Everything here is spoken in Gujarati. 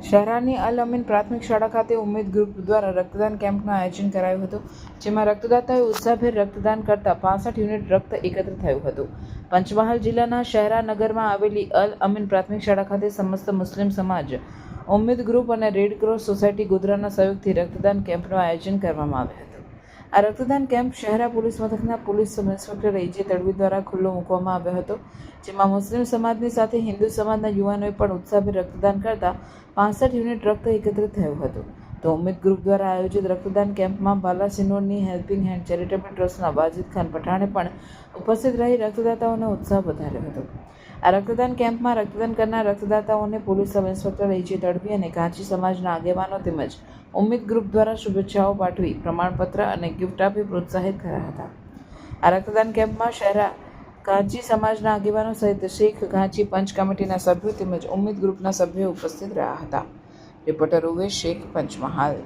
શહેરાની અલ અમીન પ્રાથમિક શાળા ખાતે ઉમ્મીદ ગ્રુપ દ્વારા રક્તદાન કેમ્પનું આયોજન કરાયું હતું, જેમાં રક્તદાતાઓએ ઉત્સાહભેર રક્તદાન કરતા 65 યુનિટ રક્ત એકત્ર થયું હતું. પંચમહાલ જિલ્લાના શહેરા નગરમાં આવેલી અલ અમીન પ્રાથમિક શાળા ખાતે સમસ્ત મુસ્લિમ સમાજ, ઉમ્મીદ ગ્રુપ અને રેડ ક્રોસ સોસાયટી ગોધરાના સહયોગથી રક્તદાન કેમ્પનું આયોજન કરવામાં આવ્યું હતું. આ રક્તદાન કેમ્પ શહેરા પોલીસ મથકના પોલીસ સબ ઇન્સ્પેક્ટર એજે તડવી દ્વારા ખુલ્લો મૂકવામાં આવ્યો હતો, જેમાં મુસ્લિમ સમાજની સાથે હિન્દુ સમાજના યુવાનોએ પણ ઉત્સાહભેર રક્તદાન કરતા 65 યુનિટ રક્ત એકત્રિત થયું હતું. તો ઉમ્મીદ ગ્રુપ દ્વારા આયોજિત રક્તદાન કેમ્પમાં બાલાસિનોરની હેલ્પિંગ હેન્ડ ચેરિટેબલ ટ્રસ્ટના વાજિદ ખાન પઠાણે પણ ઉપસ્થિત રહી રક્તદાતાઓનો ઉત્સાહ વધાર્યો હતો. આ રક્તદાન કેમ્પમાં રક્તદાન કરનાર રક્તદાતાઓને પોલીસ સબ ઇન્સ્પેક્ટર એજે તડવી અને કાંચી સમાજના આગેવાનો તેમજ ઉમ્મીદ ગ્રુપ દ્વારા શુભેચ્છાઓ પાઠવી પ્રમાણપત્ર અને ગિફ્ટ આપી પ્રોત્સાહિત કર્યા હતા. આ રક્તદાન કેમ્પમાં શહેરા કાંચી સમાજના આગેવાનો સહિત શેખ કાંચી પંચ કમિટીના સભ્યો તેમજ ઉમ્મીદ ગ્રુપના સભ્યો ઉપસ્થિત રહ્યા હતા. રિપોર્ટર ઉવેશ શેખ, પંચમહાલ.